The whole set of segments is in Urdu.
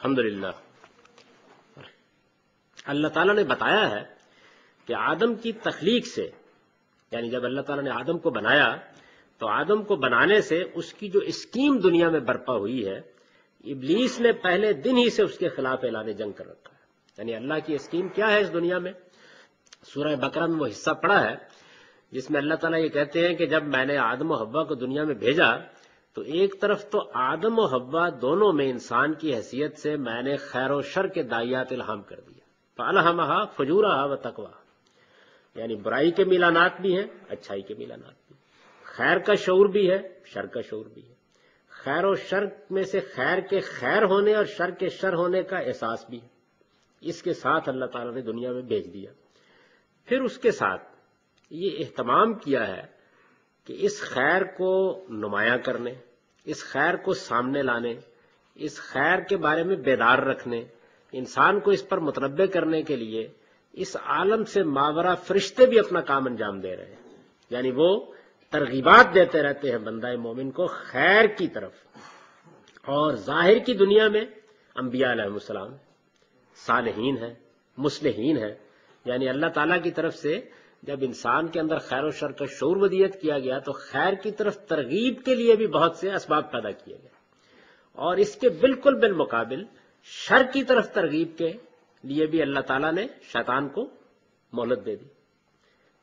الحمدللہ اللہ تعالیٰ نے بتایا ہے کہ آدم کی تخلیق سے، یعنی جب اللہ تعالیٰ نے آدم کو بنایا تو آدم کو بنانے سے اس کی جو اسکیم دنیا میں برپا ہوئی ہے، ابلیس نے پہلے دن ہی سے اس کے خلاف اعلان جنگ کر رکھا ہے۔ یعنی اللہ کی اسکیم کیا ہے اس دنیا میں؟ سورہ بقرہ میں وہ حصہ پڑھا ہے جس میں اللہ تعالیٰ یہ کہتے ہیں کہ جب میں نے آدم و حوا کو دنیا میں بھیجا تو ایک طرف تو آدم و حوا دونوں میں انسان کی حیثیت سے میں نے خیر و شر کے دائیات الہام کر دیا، فَأَلْهَمَهَا فُجُورَهَا وَتَقْوَاهَا، یعنی برائی کے میلانات بھی ہیں، اچھائی کے میلانات بھی ہیں، خیر کا شعور بھی ہے، شر کا شعور بھی ہے، خیر و شر میں سے خیر کے خیر ہونے اور شر کے شر ہونے کا احساس بھی ہے۔ اس کے ساتھ اللہ تعالیٰ نے دنیا میں بھیج دیا، پھر اس کے ساتھ یہ اہتمام کیا ہے کہ اس خیر کو نمایاں کرنے، اس خیر کو سامنے لانے، اس خیر کے بارے میں بیدار رکھنے، انسان کو اس پر متنبع کرنے کے لیے اس عالم سے ماورا فرشتے بھی اپنا کام انجام دے رہے ہیں۔ یعنی وہ ترغیبات دیتے رہتے ہیں بندہ مومن کو خیر کی طرف، اور ظاہر کی دنیا میں انبیاء علیہ السلام صالحین ہیں، مصلحین ہیں، یعنی اللہ تعالیٰ کی طرف سے جب انسان کے اندر خیر و شر کا شعور ودیت کیا گیا تو خیر کی طرف ترغیب کے لیے بھی بہت سے اسباب پیدا کیے گئے، اور اس کے بالکل بالمقابل شر کی طرف ترغیب کے لیے بھی اللہ تعالیٰ نے شیطان کو مہلت دے دی۔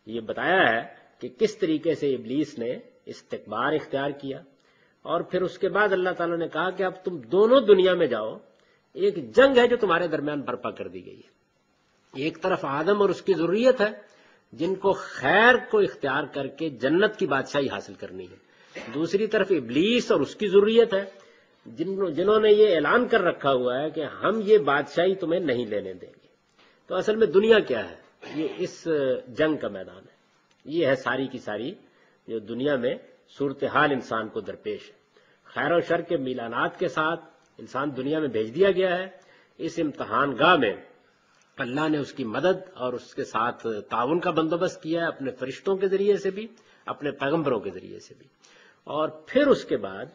یہ بتایا ہے کہ کس طریقے سے ابلیس نے استکبار اختیار کیا، اور پھر اس کے بعد اللہ تعالیٰ نے کہا کہ اب تم دونوں دنیا میں جاؤ، ایک جنگ ہے جو تمہارے درمیان برپا کر دی گئی ہے۔ ایک طرف آدم اور اس کی ذریت ہے جن کو خیر کو اختیار کر کے جنت کی بادشاہی حاصل کرنی ہے، دوسری طرف ابلیس اور اس کی ذریت ہے جنہوں نے یہ اعلان کر رکھا ہوا ہے کہ ہم یہ بادشاہی تمہیں نہیں لینے دیں گے۔ تو اصل میں دنیا کیا ہے؟ یہ اس جنگ کا میدان ہے، یہ ہے ساری کی ساری جو دنیا میں صورتحال انسان کو درپیش ہے۔ خیر و شر کے میلانات کے ساتھ انسان دنیا میں بھیج دیا گیا ہے۔ اس امتحان گاہ میں اللہ نے اس کی مدد اور اس کے ساتھ تعاون کا بندوبست کیا ہے، اپنے فرشتوں کے ذریعے سے بھی، اپنے پیغمبروں کے ذریعے سے بھی، اور پھر اس کے بعد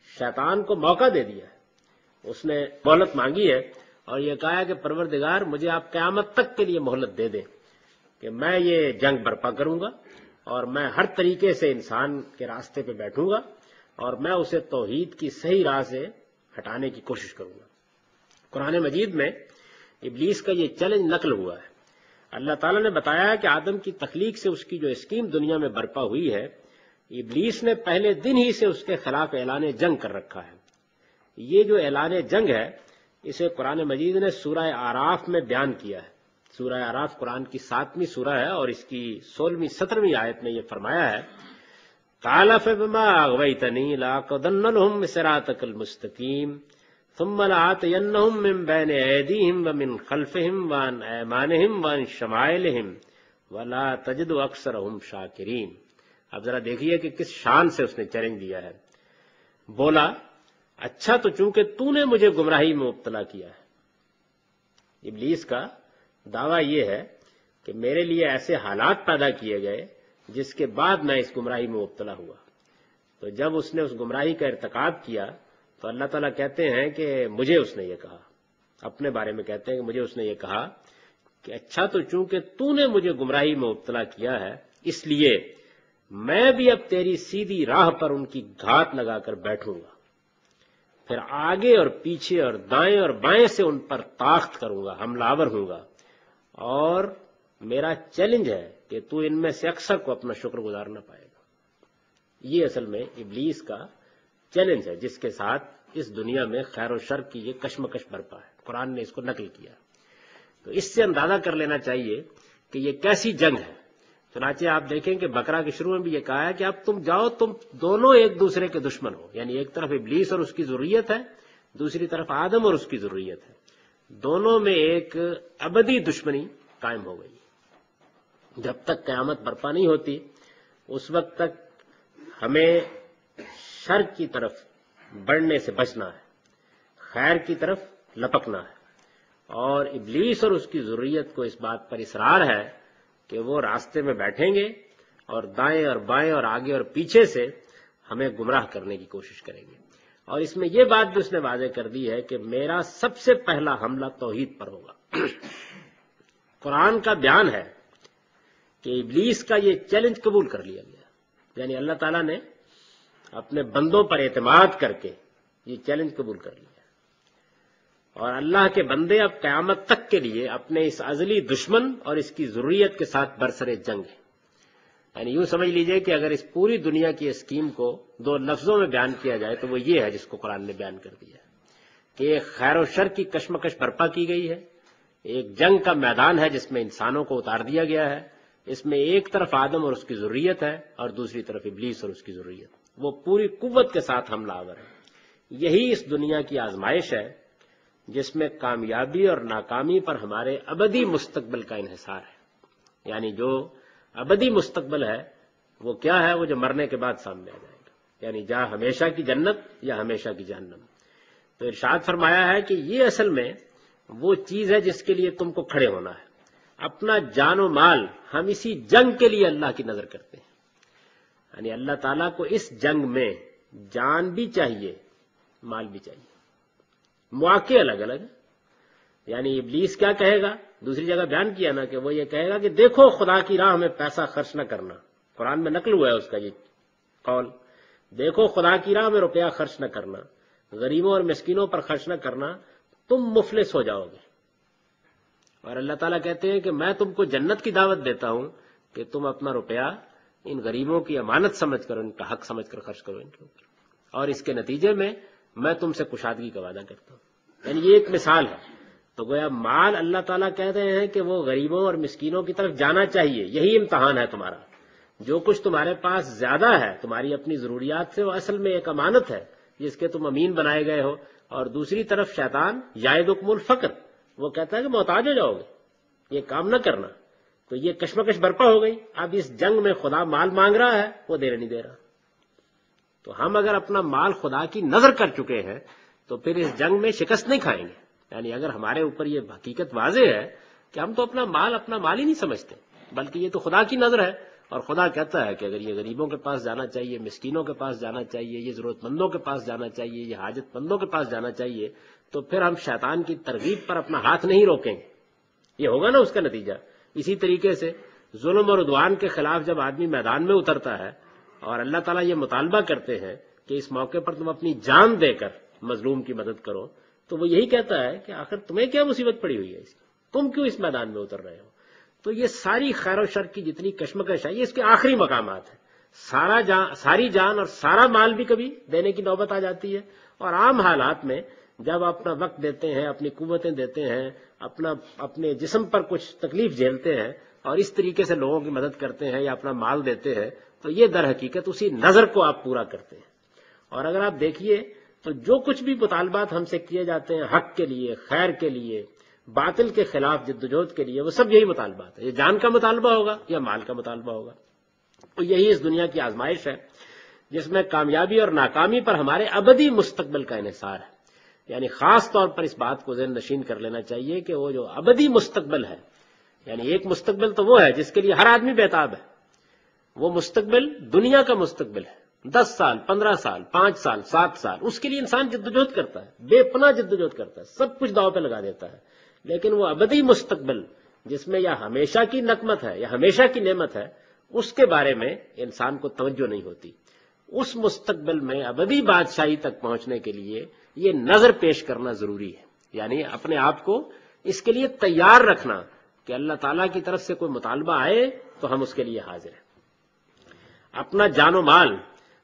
شیطان کو موقع دے دیا ہے۔ اس نے مہلت مانگی ہے اور یہ کہا ہے کہ پروردگار مجھے آپ قیامت تک کے لیے مہلت دے دیں کہ میں یہ جنگ برپا کروں گا، اور میں ہر طریقے سے انسان کے راستے پہ بیٹھوں گا، اور میں اسے توحید کی صحیح راہ سے ہٹانے کی کوشش کروں گا۔ قرآن مجید میں ابلیس کا یہ چیلنج نقل ہوا ہے۔ اللہ تعالیٰ نے بتایا کہ آدم کی تخلیق سے اس کی جو اسکیم دنیا میں برپا ہوئی ہے، ابلیس نے پہلے دن ہی سے اس کے خلاف اعلان جنگ کر رکھا ہے۔ یہ جو اعلان جنگ ہے اسے قرآن مجید نے سورہ اعراف میں بیان کیا ہے۔ سورہ اعراف قرآن کی 7ویں سورہ ہے اور اس کی 16ویں 17ویں آیت میں یہ فرمایا ہے، قال فبما اغويتني لاقعدن لهم صراطك المستقيم ثم لآتينهم من بين أيديهم ومن خلفهم وعن أيمانهم وعن شمائلهم ولا تجد أكثرهم شاكرين۔ اب ذرا دیکھیے کہ کس شان سے اس نے چیلنج دیا ہے۔ بولا اچھا تو چونکہ تو نے مجھے گمراہی میں مبتلا کیا ہے۔ ابلیس کا دعویٰ یہ ہے کہ میرے لیے ایسے حالات پیدا کیے گئے جس کے بعد میں اس گمراہی میں مبتلا ہوا۔ تو جب اس نے اس گمراہی کا ارتکاب کیا تو اللہ تعالیٰ کہتے ہیں کہ مجھے اس نے یہ کہا، اپنے بارے میں کہتے ہیں کہ مجھے اس نے یہ کہا کہ اچھا تو چونکہ تو نے مجھے گمراہی میں مبتلا کیا ہے اس لیے میں بھی اب تیری سیدھی راہ پر ان کی گھات لگا کر بیٹھوں گا، پھر آگے اور پیچھے اور دائیں اور بائیں سے ان پر طاقت کروں گا، حملہ آور ہوں گا، اور میرا چیلنج ہے کہ تو ان میں سے اکثر کو اپنا شکر گزار نہ پائے گا۔ یہ اصل میں ابلیس کا چیلنج ہے جس کے ساتھ اس دنیا میں خیر و شر کی یہ کشمکش برپا ہے۔ قرآن نے اس کو نقل کیا، تو اس سے اندازہ کر لینا چاہیے کہ یہ کیسی جنگ ہے۔ چنانچہ آپ دیکھیں کہ بقرہ کے شروع میں بھی یہ کہا ہے کہ اب تم جاؤ، تم دونوں ایک دوسرے کے دشمن ہو، یعنی ایک طرف ابلیس اور اس کی ذریت ہے، دوسری طرف آدم اور اس کی ذریت ہے، دونوں میں ایک ابدی دشمنی قائم ہو گئی۔ جب تک قیامت برپا نہیں ہوتی اس وقت تک ہمیں شر کی طرف بڑھنے سے بچنا ہے، خیر کی طرف لپکنا ہے، اور ابلیس اور اس کی ذریت کو اس بات پر اصرار ہے کہ وہ راستے میں بیٹھیں گے اور دائیں اور بائیں اور آگے اور پیچھے سے ہمیں گمراہ کرنے کی کوشش کریں گے۔ اور اس میں یہ بات بھی اس نے واضح کر دی ہے کہ میرا سب سے پہلا حملہ توحید پر ہوگا۔ قرآن کا بیان ہے کہ ابلیس کا یہ چیلنج قبول کر لیا گیا، یعنی اللہ تعالیٰ نے اپنے بندوں پر اعتماد کر کے یہ چیلنج قبول کر لیا، اور اللہ کے بندے اب قیامت تک کے لیے اپنے اس ازلی دشمن اور اس کی ضروریت کے ساتھ برسر جنگ ہیں۔ یعنی یوں سمجھ لیجئے کہ اگر اس پوری دنیا کی اسکیم کو دو لفظوں میں بیان کیا جائے تو وہ یہ ہے جس کو قرآن نے بیان کر دیا کہ ایک خیر و شر کی کشمکش برپا کی گئی ہے، ایک جنگ کا میدان ہے جس میں انسانوں کو اتار دیا گیا ہے، اس میں ایک طرف آدم اور اس کی ضروریت ہے اور دوسری طرف ابلیس اور اس کی ضروریت، وہ پوری قوت کے ساتھ حملہ آور ہے۔ یہی اس دنیا کی آزمائش ہے جس میں کامیابی اور ناکامی پر ہمارے ابدی مستقبل کا انحصار ہے۔ یعنی جو ابدی مستقبل ہے وہ کیا ہے؟ وہ جو مرنے کے بعد سامنے آ جائے گا، یعنی جہاں ہمیشہ کی جنت یا ہمیشہ کی جہنم۔ تو ارشاد فرمایا ہے کہ یہ اصل میں وہ چیز ہے جس کے لیے تم کو کھڑے ہونا ہے۔ اپنا جان و مال ہم اسی جنگ کے لیے اللہ کی نظر کرتے ہیں، یعنی اللہ تعالیٰ کو اس جنگ میں جان بھی چاہیے، مال بھی چاہیے، مواقع الگ الگ ہیں۔ یعنی ابلیس کیا کہے گا؟ دوسری جگہ بیان کیا نا کہ وہ یہ کہے گا کہ دیکھو خدا کی راہ میں پیسہ خرچ نہ کرنا، قرآن میں نقل ہوا ہے اس کا یہ قول، دیکھو خدا کی راہ میں روپیہ خرچ نہ کرنا، غریبوں اور مسکینوں پر خرچ نہ کرنا، تم مفلس ہو جاؤ گے۔ اور اللہ تعالیٰ کہتے ہیں کہ میں تم کو جنت کی دعوت دیتا ہوں کہ تم اپنا روپیہ ان غریبوں کی امانت سمجھ کر، ان کا حق سمجھ کر خرچ کرو ان کے اوپر، اور اس کے نتیجے میں تم سے کشادگی کا وعدہ کرتا ہوں۔ یعنی یہ ایک مثال ہے۔ تو گویا مال اللہ تعالیٰ کہتے ہیں کہ وہ غریبوں اور مسکینوں کی طرف جانا چاہیے، یہی امتحان ہے تمہارا۔ جو کچھ تمہارے پاس زیادہ ہے تمہاری اپنی ضروریات سے، وہ اصل میں ایک امانت ہے جس کے تم امین بنائے گئے ہو، اور دوسری طرف شیطان یعدکم الفقر، وہ کہتا ہے کہ محتاج ہو جاؤ گے، یہ کام نہ کرنا۔ تو یہ کشمکش برپا ہو گئی۔ اب اس جنگ میں خدا مال مانگ رہا ہے، وہ دینے نہیں دے رہا۔ تو ہم اگر اپنا مال خدا کی نظر کر چکے ہیں تو پھر اس جنگ میں شکست نہیں کھائیں گے۔ یعنی اگر ہمارے اوپر یہ حقیقت واضح ہے کہ ہم تو اپنا مال ہی نہیں سمجھتے، بلکہ یہ تو خدا کی نظر ہے، اور خدا کہتا ہے کہ اگر یہ غریبوں کے پاس جانا چاہیے، مسکینوں کے پاس جانا چاہیے، یہ ضرورت مندوں کے پاس جانا چاہیے، یہ حاجت مندوں کے پاس جانا چاہیے، تو پھر ہم شیطان کی ترغیب پر اپنا ہاتھ نہیں روکیں گے۔ یہ ہوگا نا اس کا نتیجہ۔ اسی طریقے سے ظلم اور عدوان کے خلاف جب آدمی میدان میں اترتا ہے اور اللہ تعالیٰ یہ مطالبہ کرتے ہیں کہ اس موقع پر تم اپنی جان دے کر مظلوم کی مدد کرو، تو وہ یہی کہتا ہے کہ آخر تمہیں کیا مصیبت پڑی ہوئی ہے اس کی، تم کیوں اس میدان میں اتر رہے ہو؟ تو یہ ساری خیر و شر کی جتنی کشمکش ہے، یہ اس کے آخری مقامات ہیں۔ ساری جان اور سارا مال بھی کبھی دینے کی نوبت آ جاتی ہے، اور عام حالات میں جب اپنا وقت دیتے ہیں، اپنی قوتیں دیتے ہیں، اپنے جسم پر کچھ تکلیف جھیلتے ہیں اور اس طریقے سے لوگوں کی مدد کرتے ہیں یا اپنا مال دیتے ہیں، تو یہ در حقیقت اسی نظر کو آپ پورا کرتے ہیں۔ اور اگر آپ دیکھیے تو جو کچھ بھی مطالبات ہم سے کیے جاتے ہیں حق کے لیے، خیر کے لیے، باطل کے خلاف جدوجہد کے لیے، وہ سب یہی مطالبات ہے۔ یہ جان کا مطالبہ ہوگا یا مال کا مطالبہ ہوگا۔ تو یہی اس دنیا کی آزمائش ہے جس میں کامیابی اور ناکامی پر ہمارے ابدی مستقبل کا انحصار ہے۔ یعنی خاص طور پر اس بات کو ذہن نشین کر لینا چاہیے کہ وہ جو ابدی مستقبل ہے، یعنی ایک مستقبل تو وہ ہے جس کے لیے ہر آدمی بےتاب ہے، وہ مستقبل دنیا کا مستقبل ہے۔ 10 سال، 15 سال، 5 سال، 7 سال، اس کے لیے انسان جدوجہد کرتا ہے، بے پناہ جدوجہد کرتا ہے، سب کچھ داؤ پہ لگا دیتا ہے، لیکن وہ ابدی مستقبل جس میں یا ہمیشہ کی نقمت ہے یا ہمیشہ کی نعمت ہے، اس کے بارے میں انسان کو توجہ نہیں ہوتی۔ اس مستقبل میں ابدی بادشاہی تک پہنچنے کے لیے یہ نظر پیش کرنا ضروری ہے، یعنی اپنے آپ کو اس کے لیے تیار رکھنا کہ اللہ تعالیٰ کی طرف سے کوئی مطالبہ آئے تو ہم اس کے لیے حاضر ہیں۔ اپنا جان و مال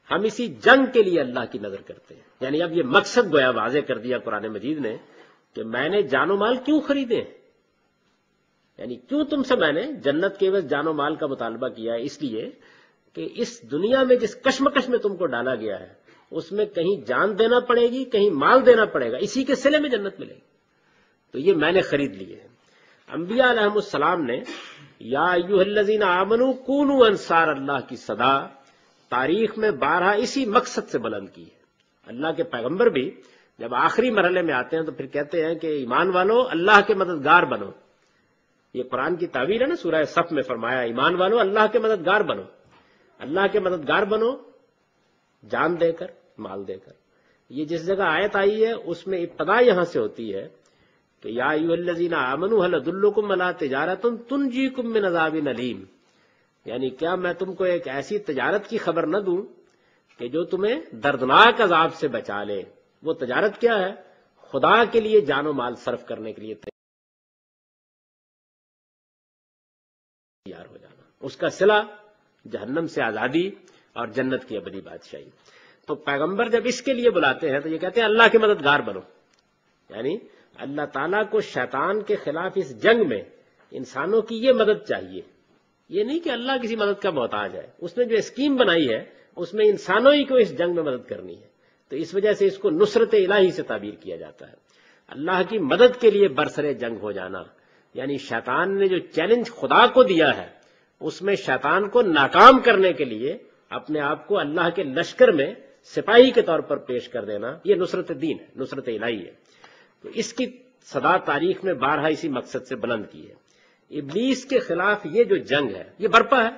ہم اسی جنگ کے لیے اللہ کی نظر کرتے ہیں۔ یعنی اب یہ مقصد گویا واضح کر دیا قرآن مجید نے کہ میں نے جان و مال کیوں خریدے، یعنی کیوں تم سے میں نے جنت کے عوض جان و مال کا مطالبہ کیا ہے، اس لیے کہ اس دنیا میں جس کشمکش میں تم کو ڈالا گیا ہے اس میں کہیں جان دینا پڑے گی، کہیں مال دینا پڑے گا، اسی کے صلے میں جنت ملے گی، تو یہ میں نے خرید لیے ہیں۔ انبیاء علیہم السلام نے یا ایھا الذین آمنوا کونوا انصار اللہ کی صدا تاریخ میں بارہا اسی مقصد سے بلند کی ہے۔ اللہ کے پیغمبر بھی جب آخری مرحلے میں آتے ہیں تو پھر کہتے ہیں کہ ایمان والو اللہ کے مددگار بنو۔ یہ قرآن کی تعبیر ہے نا، سورہ صف میں فرمایا ایمان والو اللہ کے مددگار بنو۔ اللہ کے مددگار بنو جان دے کر، مال دے کر، یہ جس جگہ آیت آئی ہے اس میں ابتدا یہاں سے ہوتی ہے کہ یا ایھا الذین آمنوا ھل ادلکم علی تجارۃ تنجیکم من عذاب الیم، یعنی کیا میں تم کو ایک ایسی تجارت کی خبر نہ دوں کہ جو تمہیں دردناک عذاب سے بچا لے۔ وہ تجارت کیا ہے؟ خدا کے لیے جان و مال صرف کرنے کے لیے تیار ہو جانا، اس کا صلہ جہنم سے آزادی اور جنت کی ابدی بادشاہی۔ تو پیغمبر جب اس کے لیے بلاتے ہیں تو یہ کہتے ہیں اللہ کے مددگار بنو، یعنی اللہ تعالیٰ کو شیطان کے خلاف اس جنگ میں انسانوں کی یہ مدد چاہیے، یہ نہیں کہ اللہ کسی مدد کا محتاج ہے۔ اس نے جو اسکیم بنائی ہے اس میں انسانوں ہی کو اس جنگ میں مدد کرنی ہے، تو اس وجہ سے اس کو نصرت الہی سے تعبیر کیا جاتا ہے، اللہ کی مدد کے لیے برسر جنگ ہو جانا۔ یعنی شیطان نے جو چیلنج خدا کو دیا ہے اس میں شیطان کو ناکام کرنے کے لیے اپنے آپ کو اللہ کے لشکر میں سپاہی کے طور پر پیش کر دینا، یہ نصرت دین ہے، نصرت الہی ہے۔ تو اس کی صدا تاریخ میں بارہا اسی مقصد سے بلند کی ہے۔ ابلیس کے خلاف یہ جو جنگ ہے یہ برپا ہے،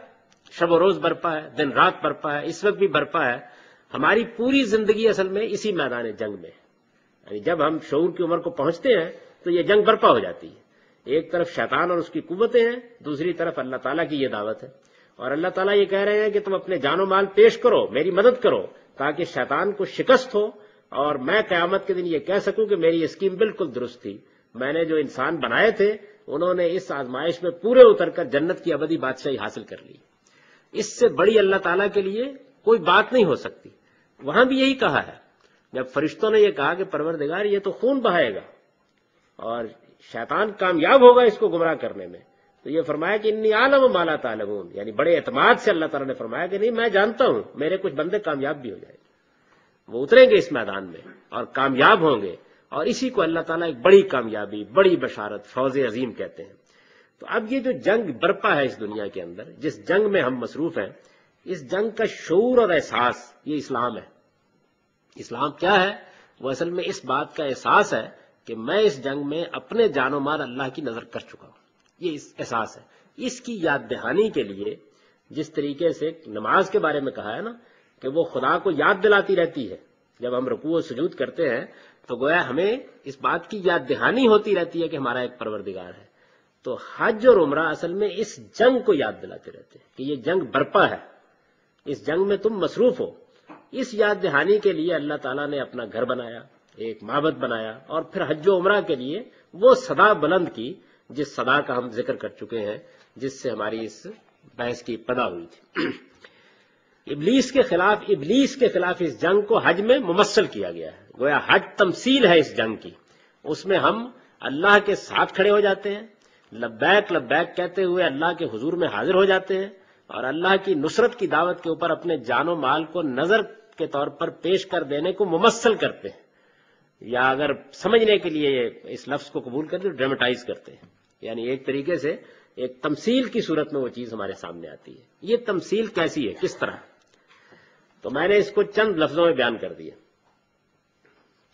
شب و روز برپا ہے، دن رات برپا ہے، اس وقت بھی برپا ہے۔ ہماری پوری زندگی اصل میں اسی میدان جنگ میں ہے، یعنی جب ہم شعور کی عمر کو پہنچتے ہیں تو یہ جنگ برپا ہو جاتی ہے۔ ایک طرف شیطان اور اس کی قوتیں ہیں، دوسری طرف اللہ تعالیٰ کی یہ دعوت ہے، اور اللہ تعالیٰ یہ کہہ رہے ہیں کہ تم اپنے جان و مال پیش کرو، میری مدد کرو، تاکہ شیطان کو شکست ہو اور میں قیامت کے دن یہ کہہ سکوں کہ میری اسکیم بالکل درست تھی، میں نے جو انسان بنائے تھے انہوں نے اس آزمائش میں پورے اتر کر جنت کی ابدی بادشاہی حاصل کر لی۔ اس سے بڑی اللہ تعالیٰ کے لیے کوئی بات نہیں ہو سکتی۔ وہاں بھی یہی کہا ہے، جب فرشتوں نے یہ کہا کہ پروردگار یہ تو خون بہائے گا اور شیطان کامیاب ہوگا اس کو گمراہ کرنے میں، تو یہ فرمایا کہ انی عالم ما لا تعلمون، یعنی بڑے اعتماد سے اللہ تعالیٰ نے فرمایا کہ نہیں میں جانتا ہوں میرے کچھ بندے کامیاب بھی ہو جائیں گے، وہ اتریں گے اس میدان میں اور کامیاب ہوں گے، اور اسی کو اللہ تعالیٰ ایک بڑی کامیابی، بڑی بشارت، فوز عظیم کہتے ہیں۔ تو اب یہ جو جنگ برپا ہے اس دنیا کے اندر، جس جنگ میں ہم مصروف ہیں، اس جنگ کا شعور اور احساس یہ اسلام ہے۔ اسلام کیا ہے؟ وہ اصل میں اس بات کا احساس ہے کہ میں اس جنگ میں اپنے جان و مال اللہ کی نظر کر چکا ہوں، یہ احساس ہے۔ اس کی یاد دہانی کے لیے جس طریقے سے نماز کے بارے میں کہا ہے نا کہ وہ خدا کو یاد دلاتی رہتی ہے، جب ہم رکوع و سجود کرتے ہیں تو گویا ہمیں اس بات کی یاد دہانی ہوتی رہتی ہے کہ ہمارا ایک پروردگار ہے۔ تو حج اور عمرہ اصل میں اس جنگ کو یاد دلاتے رہتے ہیں کہ یہ جنگ برپا ہے، اس جنگ میں تم مصروف ہو۔ اس یاد دہانی کے لیے اللہ تعالیٰ نے اپنا گھر بنایا، ایک معبد بنایا، اور پھر حج و عمرہ کے لیے وہ صدا بلند کی جس صدا کا ہم ذکر کر چکے ہیں، جس سے ہماری اس بحث کی ابتدا ہوئی تھی۔ ابلیس کے خلاف اس جنگ کو حج میں ممثل کیا گیا ہے، گویا حج تمثیل ہے اس جنگ کی۔ اس میں ہم اللہ کے ساتھ کھڑے ہو جاتے ہیں، لبیک لبیک کہتے ہوئے اللہ کے حضور میں حاضر ہو جاتے ہیں، اور اللہ کی نصرت کی دعوت کے اوپر اپنے جان و مال کو نظر کے طور پر پیش کر دینے کو ممثل کرتے ہیں، یا اگر سمجھنے کے لیے اس لفظ کو قبول کرتے تو ڈرامٹائز کرتے ہیں، یعنی ایک طریقے سے ایک تمثیل کی صورت میں وہ چیز ہمارے سامنے آتی ہے۔ یہ تمثیل کیسی ہے، کس طرح؟ تو میں نے اس کو چند لفظوں میں بیان کر دیا،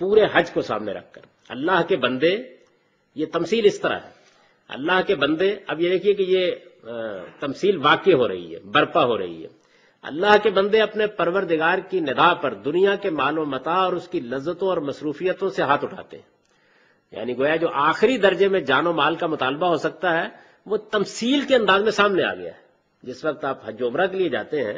پورے حج کو سامنے رکھ کر۔ اللہ کے بندے، یہ تمثیل اس طرح ہے، اللہ کے بندے، اب یہ دیکھیے کہ یہ تمثیل واقع ہو رہی ہے، برپا ہو رہی ہے۔ اللہ کے بندے اپنے پروردگار کی ندا پر دنیا کے مال و متاع اور اس کی لذتوں اور مصروفیتوں سے ہاتھ اٹھاتے ہیں، یعنی گویا جو آخری درجے میں جان و مال کا مطالبہ ہو سکتا ہے وہ تمثیل کے انداز میں سامنے آ گیا ہے۔ جس وقت آپ حج و عمرہ کے لیے جاتے ہیں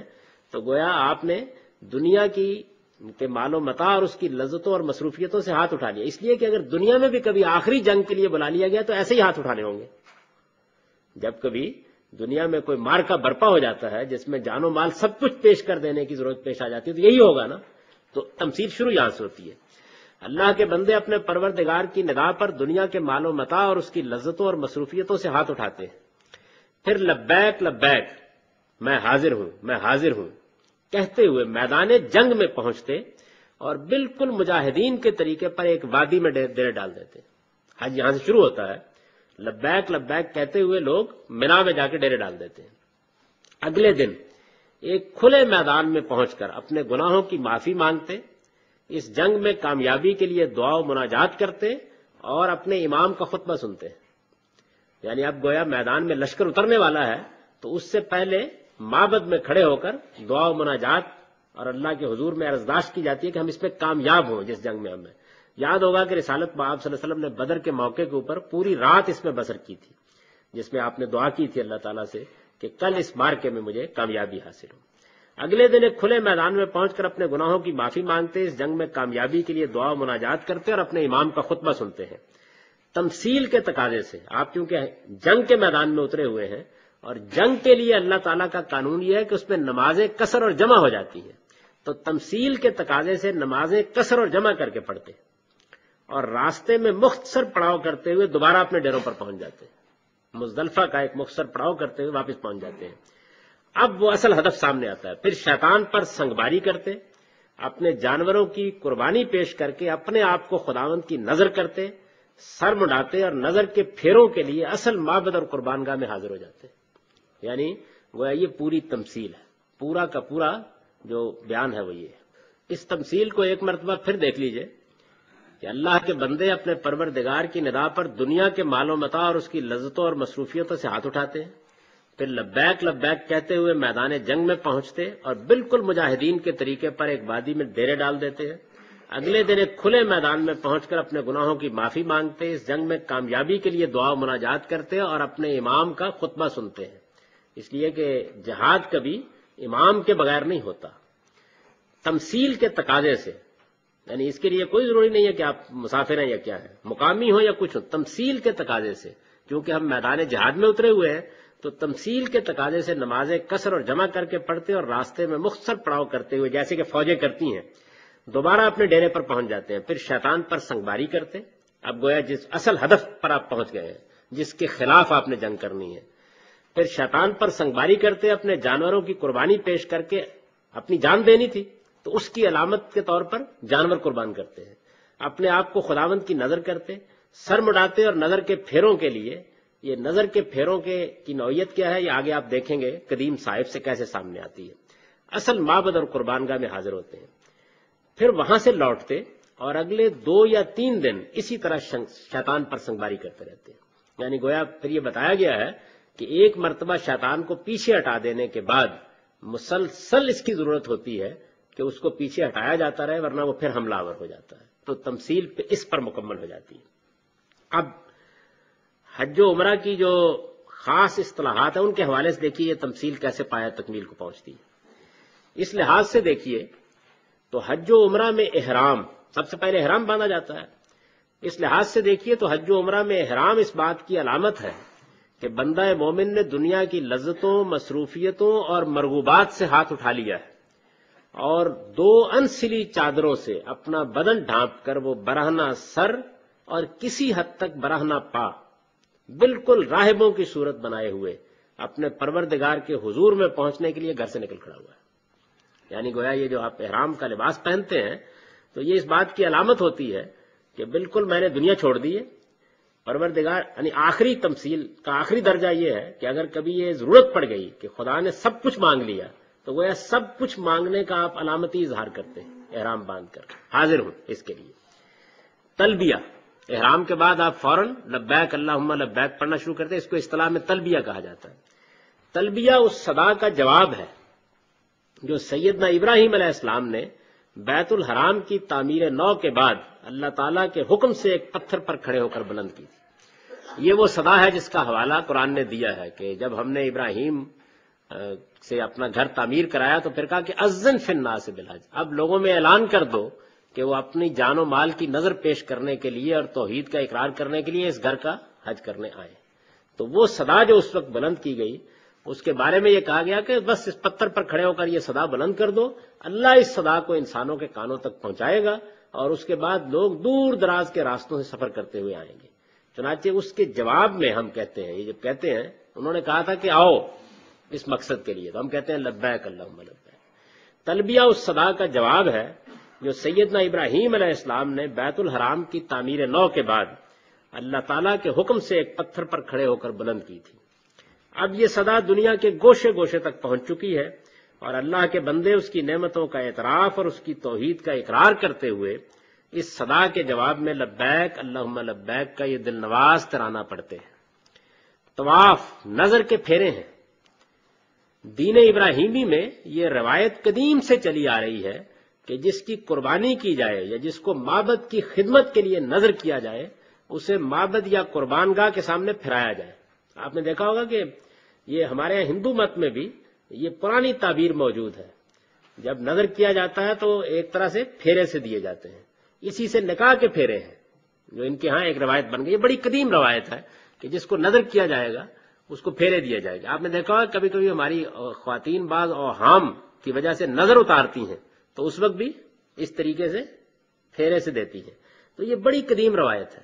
تو گویا آپ نے دنیا کے مال و متاع اور اس کی لذتوں اور مصروفیتوں سے ہاتھ اٹھا لیا، اس لیے کہ اگر دنیا میں بھی کبھی آخری جنگ کے لیے بلا لیا گیا تو ایسے ہی ہاتھ اٹھانے ہوں گے۔ جب کبھی دنیا میں کوئی مارکا برپا ہو جاتا ہے جس میں جان و مال سب کچھ پیش کر دینے کی ضرورت پیش آ جاتی ہے تو یہی ہوگا نا، تو تمثیل شروع یہاں سے ہوتی ہے۔ اللہ کے بندے اپنے پروردگار کی ندا پر دنیا کے مال و متاع اور اس کی لذتوں اور مصروفیتوں سے ہاتھ اٹھاتے ہیں، پھر لبیک لبیک میں حاضر ہوں، میں حاضر ہوں کہتے ہوئے میدان جنگ میں پہنچتے اور بالکل مجاہدین کے طریقے پر ایک وادی میں ڈیرے ڈال دیتے۔ حج یہاں سے شروع ہوتا ہے، لبیک لبیک کہتے ہوئے لوگ مینا میں جا کے ڈیرے ڈال دیتے ہیں۔ اگلے دن ایک کھلے میدان میں پہنچ کر اپنے گناہوں کی معافی مانگتے، اس جنگ میں کامیابی کے لیے دعا و مناجات کرتے اور اپنے امام کا خطبہ سنتے۔ یعنی اب گویا میدان میں لشکر اترنے والا ہے تو اس سے پہلے معبد میں کھڑے ہو کر دعا و مناجات اور اللہ کے حضور میں عرضداشت کی جاتی ہے کہ ہم اس میں کامیاب ہوں جس جنگ میں ہم ہیں۔ یاد ہوگا کہ رسالت بآب صلی اللہ علیہ وسلم نے بدر کے موقع کے اوپر پوری رات اس میں بسر کی تھی، جس میں آپ نے دعا کی تھی اللہ تعالیٰ سے کہ کل اس مارکے میں مجھے کامیابی حاصل ہو۔ اگلے دن ایک کھلے میدان میں پہنچ کر اپنے گناہوں کی معافی مانگتے، اس جنگ میں کامیابی کے لیے دعا و مناجات کرتے اور اپنے امام کا خطبہ سنتے ہیں۔ تمثیل کے تقاضے سے آپ چونکہ جنگ کے میدان میں اترے ہوئے ہیں، اور جنگ کے لیے اللہ تعالیٰ کا قانون یہ ہے کہ اس میں نمازیں قصر اور جمع ہو جاتی ہیں، تو تمثیل کے تقاضے سے نمازیں قصر اور جمع کر کے پڑھتے اور راستے میں مختصر پڑاؤ کرتے ہوئے دوبارہ اپنے ڈیروں پر پہنچ جاتے ہیں۔ مزدلفہ کا ایک مختصر پڑاؤ کرتے ہوئے واپس پہنچ جاتے ہیں۔ اب وہ اصل ہدف سامنے آتا ہے۔ پھر شیطان پر سنگباری کرتے، اپنے جانوروں کی قربانی پیش کر کے اپنے آپ کو خداوند کی نظر کرتے، سر مڈاتے اور نظر کے پھیروں کے لیے اصل معبد اور قربان گاہ میں حاضر ہو جاتے۔ یعنی وہ یہ پوری تمثیل ہے، پورا کا پورا جو بیان ہے وہ یہ ہے۔ اس تمثیل کو ایک مرتبہ پھر دیکھ لیجئے کہ اللہ کے بندے اپنے پروردگار کی ندا پر دنیا کے مال و متاع اور اس کی لذتوں اور مصروفیتوں سے ہاتھ اٹھاتے ہیں، پھر لبیک لبیک کہتے ہوئے میدان جنگ میں پہنچتے اور بالکل مجاہدین کے طریقے پر ایک وادی میں ڈیرے ڈال دیتے ہیں۔ اگلے دن ایک کھلے میدان میں پہنچ کر اپنے گناہوں کی معافی مانگتے، اس جنگ میں کامیابی کے لیے دعا و مناجات کرتے اور اپنے امام کا خطبہ سنتے ہیں، اس لیے کہ جہاد کبھی امام کے بغیر نہیں ہوتا۔ تمثیل کے تقاضے سے، یعنی اس کے لیے کوئی ضروری نہیں ہے کہ آپ مسافر ہیں یا کیا ہے، مقامی ہو یا کچھ ہو، تمثیل کے تقاضے سے، کیونکہ ہم میدان جہاد میں اترے ہوئے ہیں تو تمثیل کے تقاضے سے نمازیں قصر اور جمع کر کے پڑھتے اور راستے میں مختصر پڑاؤ کرتے ہوئے جیسے کہ فوجیں کرتی ہیں دوبارہ اپنے ڈیرے پر پہنچ جاتے ہیں۔ پھر شیطان پر سنگباری کرتے، اب گویا جس اصل ہدف پر آپ پہنچ گئے ہیں، جس کے خلاف آپ نے جنگ کرنی ہے، پھر شیطان پر سنگباری کرتے، اپنے جانوروں کی قربانی پیش کر کے اپنی جان دینی تھی تو اس کی علامت کے طور پر جانور قربان کرتے ہیں، اپنے آپ کو خداوند کی نظر کرتے، سر مڈاتے اور نظر کے پھیروں کے لیے، یہ نظر کے پھیروں کی نوعیت کیا ہے یہ آگے آپ دیکھیں گے قدیم صاحب سے کیسے سامنے آتی ہے، اصل معبد اور قربان گاہ میں حاضر ہوتے ہیں۔ پھر وہاں سے لوٹتے اور اگلے 2 یا 3 دن اسی طرح شیطان پر سنگباری کرتے رہتے ہیں، یعنی گویا پھر یہ بتایا گیا ہے کہ ایک مرتبہ شیطان کو پیچھے ہٹا دینے کے بعد مسلسل اس کی ضرورت ہوتی ہے کہ اس کو پیچھے ہٹایا جاتا رہے، ورنہ وہ پھر حملہ آور ہو جاتا ہے، تو تمثیل پہ اس پر مکمل ہو جاتی ہے۔ اب حج و عمرہ کی جو خاص اصطلاحات ہیں ان کے حوالے سے دیکھیے یہ تمثیل کیسے پایا تکمیل کو پہنچتی ہے۔ اس لحاظ سے دیکھیے تو حج و عمرہ میں احرام، سب سے پہلے احرام باندھا جاتا ہے، اس لحاظ سے دیکھیے تو حج و عمرہ میں احرام اس بات کی علامت ہے کہ بندہ مومن نے دنیا کی لذتوں، مصروفیتوں اور مرغوبات سے ہاتھ اٹھا لیا ہے اور 2 انسلی چادروں سے اپنا بدن ڈھانپ کر وہ برہنہ سر اور کسی حد تک برہنہ پا، بالکل راہبوں کی صورت بنائے ہوئے اپنے پروردگار کے حضور میں پہنچنے کے لیے گھر سے نکل کھڑا ہوا ہے۔ یعنی گویا یہ جو آپ احرام کا لباس پہنتے ہیں تو یہ اس بات کی علامت ہوتی ہے کہ بالکل میں نے دنیا چھوڑ دی ہے، پروردگار، یعنی آخری تمثیل کا آخری درجہ یہ ہے کہ اگر کبھی یہ ضرورت پڑ گئی کہ خدا نے سب کچھ مانگ لیا تو گویا سب کچھ مانگنے کا آپ علامتی اظہار کرتے ہیں احرام باندھ کر، حاضر ہوں اس کے لیے۔ تلبیہ، احرام کے بعد آپ فوراً لبیک اللہم لبیک پڑھنا شروع کرتے ہیں، اس کو اصطلاح میں تلبیہ کہا جاتا ہے۔ تلبیہ اس صدا کا جواب ہے جو سیدنا ابراہیم علیہ السلام نے بیت الحرام کی تعمیر نو کے بعد اللہ تعالیٰ کے حکم سے ایک پتھر پر کھڑے ہو کر بلند کی تھی۔ یہ وہ صدا ہے جس کا حوالہ قرآن نے دیا ہے کہ جب ہم نے ابراہیم سے اپنا گھر تعمیر کرایا تو پھر کہا کہ اذن فی الناس بالحج، اب لوگوں میں اعلان کر دو کہ وہ اپنی جان و مال کی نظر پیش کرنے کے لیے اور توحید کا اقرار کرنے کے لیے اس گھر کا حج کرنے آئے۔ تو وہ صدا جو اس وقت بلند کی گئی اس کے بارے میں یہ کہا گیا کہ بس اس پتھر پر کھڑے ہو کر یہ صدا بلند کر دو، اللہ اس صدا کو انسانوں کے کانوں تک پہنچائے گا اور اس کے بعد لوگ دور دراز کے راستوں سے سفر کرتے ہوئے آئیں گے۔ چنانچہ اس کے جواب میں ہم کہتے ہیں، یہ جب کہتے ہیں انہوں نے کہا تھا کہ آؤ اس مقصد کے لیے، تو ہم کہتے ہیں لبیک اللہم لبیک۔ تلبیہ اس صدا کا جواب ہے جو سیدنا ابراہیم علیہ السلام نے بیت الحرام کی تعمیر نو کے بعد اللہ تعالیٰ کے حکم سے ایک پتھر پر کھڑے ہو کر بلند کی تھی۔ اب یہ صدا دنیا کے گوشے گوشے تک پہنچ چکی ہے اور اللہ کے بندے اس کی نعمتوں کا اعتراف اور اس کی توحید کا اقرار کرتے ہوئے اس صدا کے جواب میں لبیک اللہم لبیک کا یہ دل نواز ترانہ پڑھتے ہیں۔ طواف نظر کے پھیرے ہیں، دین ابراہیمی میں یہ روایت قدیم سے چلی آ رہی ہے کہ جس کی قربانی کی جائے یا جس کو معبد کی خدمت کے لیے نذر کیا جائے اسے معبد یا قربان گاہ کے سامنے پھرایا جائے۔ آپ نے دیکھا ہوگا کہ یہ ہمارے یہاں ہندو مت میں بھی یہ پرانی تعبیر موجود ہے، جب نذر کیا جاتا ہے تو ایک طرح سے پھیرے سے دیے جاتے ہیں، اسی سے نکاح کے پھیرے ہیں جو ان کے ہاں ایک روایت بن گئی، یہ بڑی قدیم روایت ہے کہ جس کو نذر کیا جائے گا اس کو پھیرے دیا جائے گا۔ آپ نے دیکھا ہوگا کبھی کبھی ہماری خواتین بعض اوہام کی وجہ سے نظر اتارتی ہیں تو اس وقت بھی اس طریقے سے پھیرے سے دیتی ہیں، تو یہ بڑی قدیم روایت ہے۔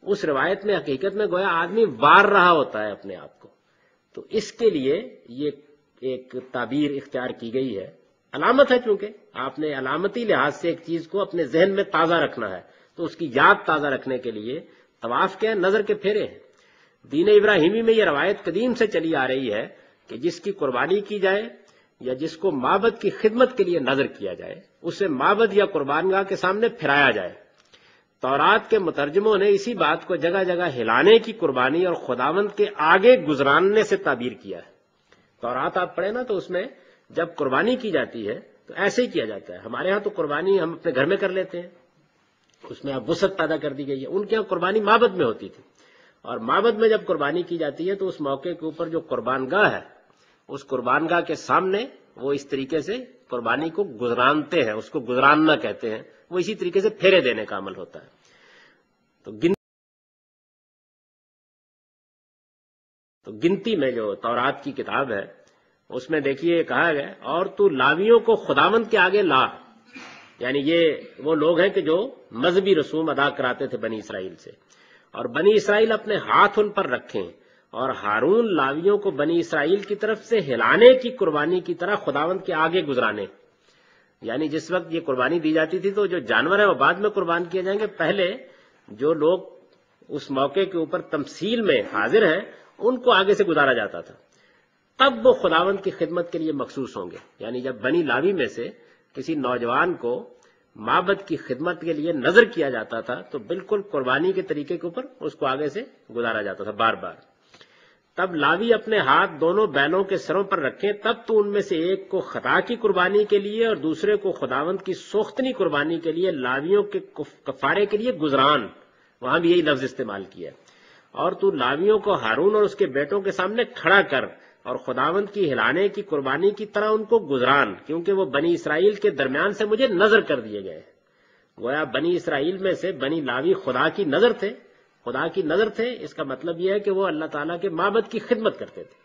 اس روایت میں حقیقت میں گویا آدمی وار رہا ہوتا ہے اپنے آپ کو، تو اس کے لیے یہ ایک تعبیر اختیار کی گئی ہے۔ علامت ہے، چونکہ آپ نے علامتی لحاظ سے ایک چیز کو اپنے ذہن میں تازہ رکھنا ہے تو اس کی یاد تازہ رکھنے کے لیے طواف کیا ہے؟ نظر کے پھیرے ہیں۔ دین ابراہیمی میں یہ روایت قدیم سے چلی آ رہی ہے کہ جس کی قربانی کی جائے یا جس کو معبد کی خدمت کے لیے نذر کیا جائے اسے معبد یا قربان گاہ کے سامنے پھرایا جائے۔ تورات کے مترجموں نے اسی بات کو جگہ جگہ ہلانے کی قربانی اور خداوند کے آگے گزراننے سے تعبیر کیا ہے۔ تورات آپ پڑھیں نا تو اس میں جب قربانی کی جاتی ہے تو ایسے ہی کیا جاتا ہے۔ ہمارے ہاں تو قربانی ہم اپنے گھر میں کر لیتے ہیں، اس میں اب وسعت پیدا کر دی گئی ہے، ان کے ہاں قربانی معبد میں ہوتی تھی، اور معبد میں جب قربانی کی جاتی ہے تو اس موقع کے اوپر جو قربان گاہ ہے اس قربان گاہ کے سامنے وہ اس طریقے سے قربانی کو گزرانتے ہیں، اس کو گزراننا کہتے ہیں، وہ اسی طریقے سے پھیرے دینے کا عمل ہوتا ہے۔ تو گنتی میں جو تورات کی کتاب ہے اس میں دیکھیے کہا گیا اور تو لاویوں کو خداوند کے آگے لا، یعنی یہ وہ لوگ ہیں کہ جو مذہبی رسوم ادا کراتے تھے بنی اسرائیل سے، اور بنی اسرائیل اپنے ہاتھ ان پر رکھیں اور ہارون لاویوں کو بنی اسرائیل کی طرف سے ہلانے کی قربانی کی طرح خداوند کے آگے گزرانے۔ یعنی جس وقت یہ قربانی دی جاتی تھی تو جو جانور ہیں وہ بعد میں قربان کیے جائیں گے، پہلے جو لوگ اس موقع کے اوپر تمثیل میں حاضر ہیں ان کو آگے سے گزارا جاتا تھا، تب وہ خداوند کی خدمت کے لیے مخصوص ہوں گے۔ یعنی جب بنی لاوی میں سے کسی نوجوان کو معبد کی خدمت کے لیے نذر کیا جاتا تھا تو بالکل قربانی کے طریقے کے اوپر اس کو آگے سے گزارا جاتا تھا بار بار۔ تب لاوی اپنے ہاتھ دونوں بیلوں کے سروں پر رکھیں، تب تو ان میں سے ایک کو خطا کی قربانی کے لیے اور دوسرے کو خداوند کی سوختنی قربانی کے لیے لاویوں کے کفارے کے لیے گزران، وہاں بھی یہی لفظ استعمال کیا۔ اور تو لاویوں کو ہارون اور اس کے بیٹوں کے سامنے کھڑا کر اور خداوند کی ہلانے کی قربانی کی طرح ان کو گزران، کیونکہ وہ بنی اسرائیل کے درمیان سے مجھے نظر کر دیے گئے۔ گویا بنی اسرائیل میں سے بنی لاوی خدا کی نظر تھے، خدا کی نظر تھے، اس کا مطلب یہ ہے کہ وہ اللہ تعالیٰ کے معبد کی خدمت کرتے تھے۔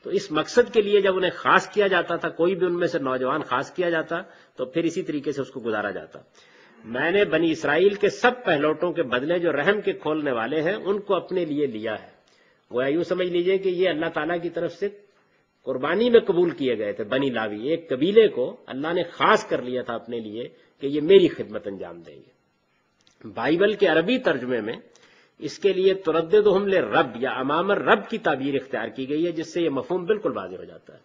تو اس مقصد کے لیے جب انہیں خاص کیا جاتا تھا، کوئی بھی ان میں سے نوجوان خاص کیا جاتا تو پھر اسی طریقے سے اس کو گزارا جاتا۔ میں نے بنی اسرائیل کے سب پہلوٹوں کے بدلے جو رحم کے کھولنے والے ہیں ان کو اپنے لیے لیا ہے۔ گویا یوں سمجھ لیجئے کہ یہ اللہ تعالیٰ کی طرف سے قربانی میں قبول کیے گئے تھے۔ بنی لاوی ایک قبیلے کو اللہ نے خاص کر لیا تھا اپنے لیے کہ یہ میری خدمت انجام دیں گے۔ بائبل کے عربی ترجمے میں اس کے لیے ترددہم للرب یا امام الرب کی تعبیر اختیار کی گئی ہے، جس سے یہ مفہوم بالکل واضح ہو جاتا ہے۔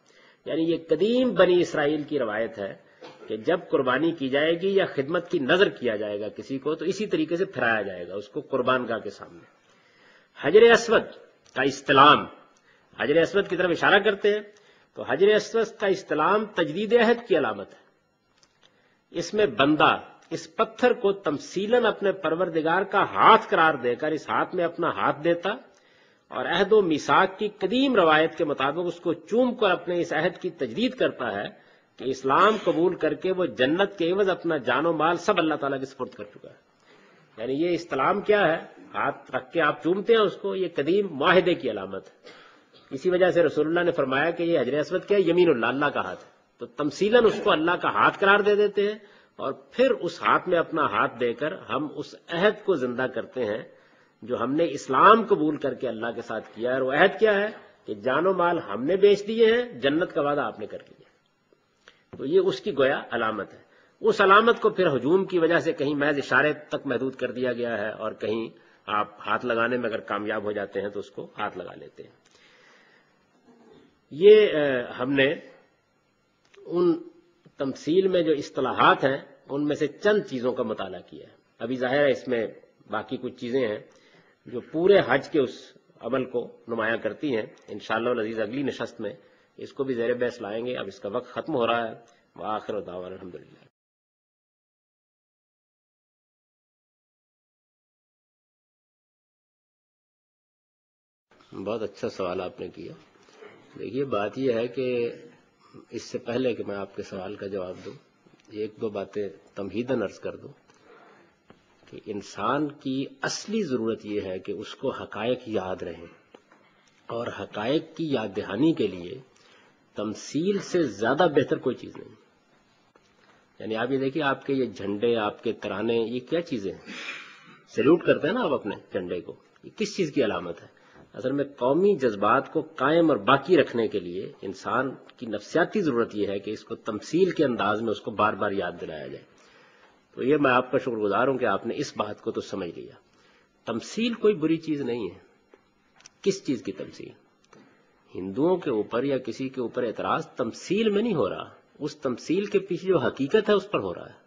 یعنی یہ قدیم بنی اسرائیل کی روایت ہے کہ جب قربانی کی جائے گی یا خدمت کی نذر کیا جائے گا کسی کو تو اسی طریقے سے پھرایا جائے گا اس کو قربان گاہ کے سامنے۔ حجر اسود کا استلام، حجر اسود کی طرف اشارہ کرتے ہیں تو حجر اسود کا استلام تجدید عہد کی علامت ہے۔ اس میں بندہ اس پتھر کو تمثیلاً اپنے پروردگار کا ہاتھ قرار دے کر اس ہاتھ میں اپنا ہاتھ دیتا اور عہد و میثاق کی قدیم روایت کے مطابق اس کو چوم کر اپنے اس عہد کی تجدید کرتا ہے کہ اسلام قبول کر کے وہ جنت کے عوض اپنا جان و مال سب اللہ تعالیٰ کے سپرد کر چکا ہے۔ یعنی یہ استلام کیا ہے؟ ہاتھ رکھ کے آپ چومتے ہیں اس کو، یہ قدیم معاہدے کی علامت ہے۔ اسی وجہ سے رسول اللہ نے فرمایا کہ یہ حجر اسود کیا ہے؟ یمین اللہ، اللہ کا ہاتھ ہے، تو تمثیلاً اس کو اللہ کا ہاتھ قرار دے دیتے ہیں اور پھر اس ہاتھ میں اپنا ہاتھ دے کر ہم اس عہد کو زندہ کرتے ہیں جو ہم نے اسلام قبول کر کے اللہ کے ساتھ کیا ہے۔ اور وہ عہد کیا ہے کہ جان و مال ہم نے بیچ دیے ہیں، جنت کا وعدہ آپ نے کر لیا۔ تو یہ اس کی گویا علامت ہے۔ اس علامت کو پھر ہجوم کی وجہ سے کہیں محض اشارے تک محدود کر دیا گیا ہے اور کہیں آپ ہاتھ لگانے میں اگر کامیاب ہو جاتے ہیں تو اس کو ہاتھ لگا لیتے ہیں۔ یہ ہم نے ان تمثیل میں جو اصطلاحات ہیں ان میں سے چند چیزوں کا مطالعہ کیا ہے۔ ابھی ظاہر ہے اس میں باقی کچھ چیزیں ہیں جو پورے حج کے اس عمل کو نمایاں کرتی ہیں۔ انشاءاللہ العزیز اگلی نشست میں اس کو بھی زیر بحث لائیں گے. اب اس کا وقت ختم ہو رہا ہے. وآخر دعوانا الحمدللہ. بہت اچھا سوال آپ نے کیا. دیکھیے بات یہ ہے کہ اس سے پہلے کہ میں آپ کے سوال کا جواب دوں، ایک دو باتیں تمہیداً عرض کر دوں کہ انسان کی اصلی ضرورت یہ ہے کہ اس کو حقائق یاد رہیں، اور حقائق کی یاد دہانی کے لیے تمثیل سے زیادہ بہتر کوئی چیز نہیں. یعنی آپ یہ دیکھیے، آپ کے یہ جھنڈے، آپ کے ترانے، یہ کیا چیزیں ہیں؟ سیلوٹ کرتے ہیں نا آپ اپنے جھنڈے کو، یہ کس چیز کی علامت ہے؟ اصل میں قومی جذبات کو قائم اور باقی رکھنے کے لیے انسان کی نفسیاتی ضرورت یہ ہے کہ اس کو تمثیل کے انداز میں اس کو بار بار یاد دلایا جائے. تو یہ میں آپ کا شکر گزار ہوں کہ آپ نے اس بات کو تو سمجھ لیا. تمثیل کوئی بری چیز نہیں ہے. کس چیز کی تمثیل؟ ہندوؤں کے اوپر یا کسی کے اوپر اعتراض تمثیل میں نہیں ہو رہا، اس تمثیل کے پیچھے جو حقیقت ہے اس پر ہو رہا ہے.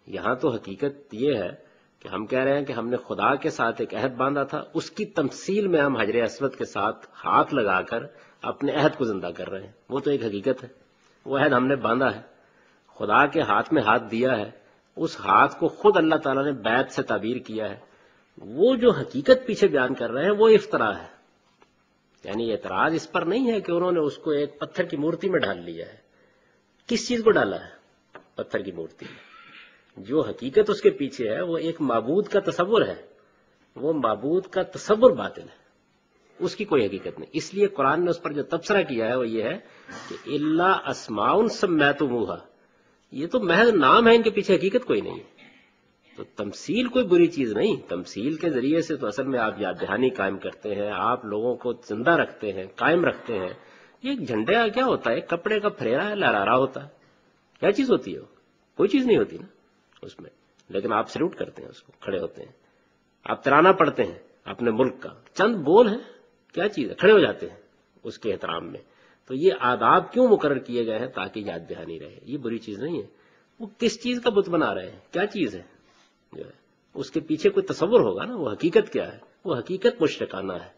یہاں تو حقیقت یہ ہے کہ ہم کہہ رہے ہیں کہ ہم نے خدا کے ساتھ ایک عہد باندھا تھا، اس کی تمثیل میں ہم حجر اسود کے ساتھ ہاتھ لگا کر اپنے عہد کو زندہ کر رہے ہیں. وہ تو ایک حقیقت ہے، وہ عہد ہم نے باندھا ہے، خدا کے ہاتھ میں ہاتھ دیا ہے، اس ہاتھ کو خود اللہ تعالیٰ نے بیعت سے تعبیر کیا ہے. وہ جو حقیقت پیچھے بیان کر رہے ہیں وہ افطرا ہے. یعنی اعتراض اس پر نہیں ہے کہ انہوں نے اس کو ایک پتھر کی مورتی میں ڈال لیا ہے. کس چیز کو ڈالا ہے؟ پتھر کی مورتی میں. جو حقیقت اس کے پیچھے ہے وہ ایک معبود کا تصور ہے، وہ معبود کا تصور باطل ہے، اس کی کوئی حقیقت نہیں. اس لیے قرآن نے اس پر جو تبصرہ کیا ہے وہ یہ ہے کہ الا اسماء سمیتموہا، یہ تو محض نام ہے، ان کے پیچھے حقیقت کوئی نہیں ہے. تو تمثیل کوئی بری چیز نہیں. تمثیل کے ذریعے سے تو اصل میں آپ یاد دہانی قائم کرتے ہیں، آپ لوگوں کو زندہ رکھتے ہیں، قائم رکھتے ہیں. یہ ایک جھنڈے کا کیا ہوتا ہے؟ ایک کپڑے کا پھریرا ہے، لہرا رہا ہوتا ہے. کیا چیز ہوتی ہے؟ کوئی چیز نہیں ہوتی نا اس میں. لیکن آپ سیلوٹ کرتے ہیں، اس کو کھڑے ہوتے ہیں. آپ ترانہ پڑھتے ہیں اپنے ملک کا، چند بول ہیں، کیا چیز ہے؟ کھڑے ہو جاتے ہیں اس کے احترام میں. تو یہ آداب کیوں مقرر کیے گئے ہیں؟ تاکہ یاد دہانی رہے. یہ بری چیز نہیں ہے. وہ کس چیز کا بت بنا رہے ہیں؟ کیا چیز ہے جو ہے اس کے پیچھے کوئی تصور ہوگا نا. وہ حقیقت کیا ہے؟ وہ حقیقت مشرکانہ ہے.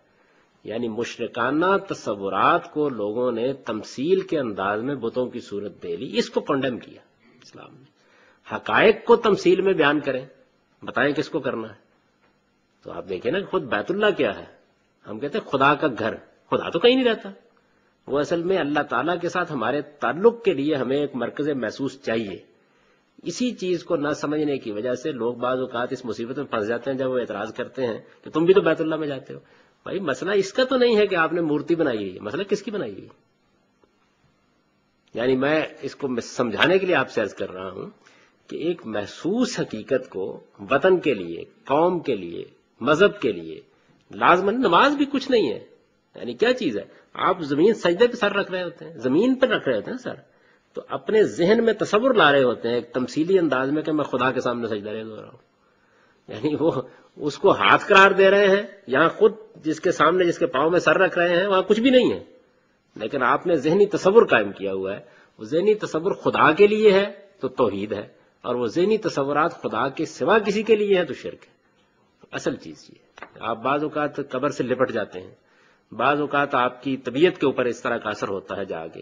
یعنی مشرکانہ تصورات کو لوگوں نے تمثیل کے انداز میں بتوں کی صورت دے لی. اس کو کنڈیم کیا اسلام نے. حقائق کو تمثیل میں بیان کریں، بتائیں کس کو کرنا ہے. تو آپ دیکھیں نا خود بیت اللہ کیا ہے؟ ہم کہتے ہیں خدا کا گھر. خدا تو کہیں نہیں رہتا. وہ اصل میں اللہ تعالیٰ کے ساتھ ہمارے تعلق کے لیے ہمیں ایک مرکز محسوس چاہیے. اسی چیز کو نہ سمجھنے کی وجہ سے لوگ بعض اوقات اس مصیبت میں پھنس جاتے ہیں جب وہ اعتراض کرتے ہیں کہ تم بھی تو بیت اللہ میں جاتے ہو. بھائی مسئلہ اس کا تو نہیں ہے کہ آپ نے مورتی بنائی ہے، مسئلہ کس کی بنائی ہے. یعنی میں اس کو سمجھانے کے لیے آپ سے عرض کر رہا ہوں کہ ایک محسوس حقیقت کو وطن کے لیے، قوم کے لیے، مذہب کے لیے لازمن. نماز بھی کچھ نہیں ہے. یعنی کیا چیز ہے؟ آپ زمین سجدے پہ سر رکھ رہے ہوتے ہیں، زمین پہ رکھ رہے ہوتے ہیں سر، تو اپنے ذہن میں تصور لا رہے ہوتے ہیں ایک تمثیلی انداز میں کہ میں خدا کے سامنے سجدہ ریز ہو رہا ہوں. یعنی وہ اس کو ہاتھ قرار دے رہے ہیں. یہاں خود جس کے سامنے جس کے پاؤں میں سر رکھ رہے ہیں وہاں کچھ بھی نہیں ہے، لیکن آپ نے ذہنی تصور قائم کیا ہوا ہے. وہ ذہنی تصور خدا کے لیے ہے تو توحید ہے، اور وہ ذہنی تصورات خدا کے سوا کسی کے لیے ہیں تو شرک ہے. اصل چیز یہ ہے. آپ بعض اوقات قبر سے لپٹ جاتے ہیں، بعض اوقات آپ کی طبیعت کے اوپر اس طرح کا اثر ہوتا ہے جا کے.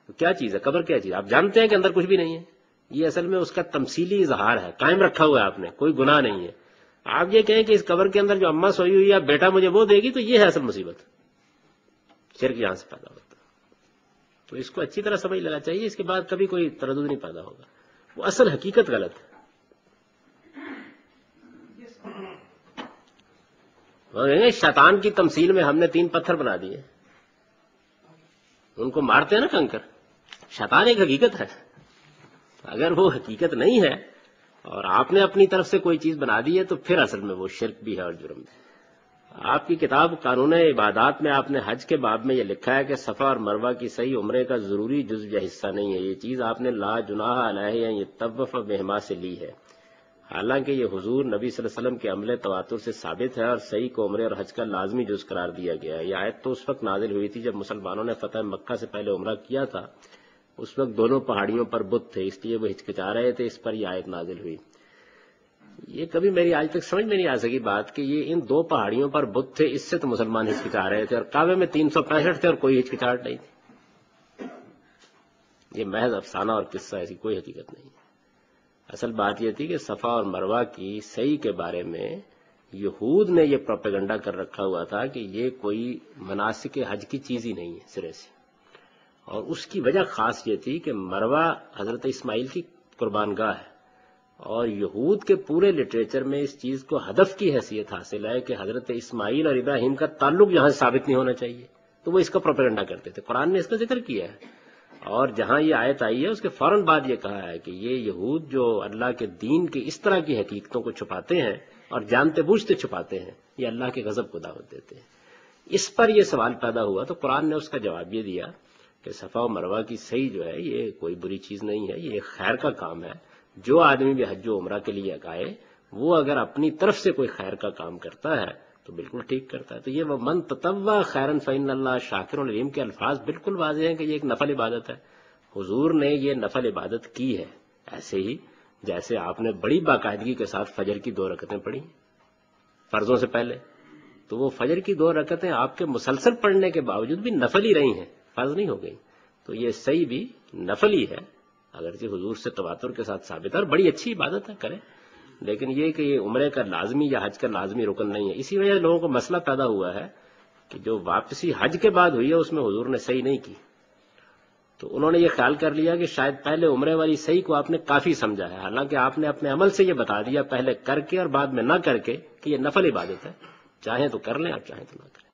تو کیا چیز ہے قبر؟ کیا چیز؟ آپ جانتے ہیں کہ اندر کچھ بھی نہیں ہے. یہ اصل میں اس کا تمثیلی اظہار ہے، قائم رکھا ہوا ہے آپ نے، کوئی گناہ نہیں ہے. آپ یہ کہیں کہ اس قبر کے اندر جو اماں سوئی ہوئی ہے بیٹا مجھے وہ دے گی، تو یہ ہے اصل مصیبت. شرک یہاں سے پیدا ہوتا ہے. تو اس کو اچھی طرح سمجھ لینا چاہیے، اس کے بعد کبھی کوئی تردد نہیں پیدا ہوگا. وہ اصل حقیقت غلط ہے. شیطان کی تمثیل میں ہم نے 3 پتھر بنا دیے، ان کو مارتے ہیں نا کنکر. شیطان ایک حقیقت ہے. اگر وہ حقیقت نہیں ہے اور آپ نے اپنی طرف سے کوئی چیز بنا دی ہے تو پھر اصل میں وہ شرک بھی ہے اور جرم بھی. آپ کی کتاب قانون عبادات میں آپ نے حج کے باب میں یہ لکھا ہے کہ صفا اور مروہ کی صحیح عمرے کا ضروری جزو یا حصہ نہیں ہے. یہ چیز آپ نے لا جناح علیہ یہ طوف بہما سے لی ہے، حالانکہ یہ حضور نبی صلی اللہ علیہ وسلم کے عمل تواتر سے ثابت ہے اور صحیح کو عمرے اور حج کا لازمی جز قرار دیا گیا ہے. یہ آیت تو اس وقت نازل ہوئی تھی جب مسلمانوں نے فتح مکہ سے پہلے عمرہ کیا تھا. اس وقت دونوں پہاڑیوں پر بت تھے، اس لیے وہ ہچکچا رہے تھے. اس پر یہ آیت نازل ہوئی. یہ کبھی میری آج تک سمجھ میں نہیں آ سکی بات کہ یہ ان 2 پہاڑیوں پر بت تھے، اس سے تو مسلمان ہچکچا رہے تھے، اور کعبے میں 365 تھے اور کوئی ہچکچاہٹ نہیں تھی. یہ محض افسانہ اور قصہ، ایسی کوئی حقیقت نہیں ہے۔ اصل بات یہ تھی کہ صفا اور مروہ کی صحیح کے بارے میں یہود نے یہ پروپیگنڈا کر رکھا ہوا تھا کہ یہ کوئی مناسک حج کی چیز ہی نہیں ہے سرے سے، اور اس کی وجہ خاص یہ تھی کہ مروہ حضرت اسماعیل کی قربان گاہ ہے، اور یہود کے پورے لٹریچر میں اس چیز کو ہدف کی حیثیت حاصل ہے کہ حضرت اسماعیل اور ابراہیم کا تعلق یہاں سے ثابت نہیں ہونا چاہیے، تو وہ اس کا پروپیگنڈا کرتے تھے۔ قرآن نے اس کا ذکر کیا ہے، اور جہاں یہ آیت آئی ہے اس کے فوراً بعد یہ کہا ہے کہ یہ یہود جو اللہ کے دین کی اس طرح کی حقیقتوں کو چھپاتے ہیں اور جانتے بوجھتے چھپاتے ہیں، یہ اللہ کے غضب کو دعوت دیتے ہیں۔ اس پر یہ سوال پیدا ہوا تو قرآن نے اس کا جواب یہ دیا کہ صفا و مروہ کی صحیح جو ہے یہ کوئی بری چیز نہیں ہے، یہ ایک خیر کا کام ہے۔ جو آدمی بھی حج و عمرہ کے لیے آئے وہ اگر اپنی طرف سے کوئی خیر کا کام کرتا ہے تو بالکل ٹھیک کرتا ہے۔ تو یہ وہ من تطوع خیرا فإن اللہ شاکر علیم کے الفاظ بالکل واضح ہیں کہ یہ ایک نفل عبادت ہے۔ حضور نے یہ نفل عبادت کی ہے، ایسے ہی جیسے آپ نے بڑی باقاعدگی کے ساتھ فجر کی 2 رکعتیں پڑھی فرضوں سے پہلے، تو وہ فجر کی 2 رکعتیں آپ کے مسلسل پڑھنے کے باوجود بھی نفل ہی رہی ہیں، فرض نہیں ہو گئی۔ تو یہ صحیح بھی نفل ہی ہے، اگرچہ حضور سے تواتر کے ساتھ ثابت ہے اور بڑی اچھی عبادت ہے، کریں، لیکن یہ کہ یہ عمرے کا لازمی یا حج کا لازمی رکن نہیں ہے۔ اسی وجہ سے لوگوں کو مسئلہ پیدا ہوا ہے کہ جو واپسی حج کے بعد ہوئی ہے اس میں حضور نے صحیح نہیں کی، تو انہوں نے یہ خیال کر لیا کہ شاید پہلے عمرے والی صحیح کو آپ نے کافی سمجھا ہے، حالانکہ آپ نے اپنے عمل سے یہ بتا دیا پہلے کر کے اور بعد میں نہ کر کے کہ یہ نفل عبادت ہے، چاہیں تو کر لیں اور چاہیں تو نہ کریں۔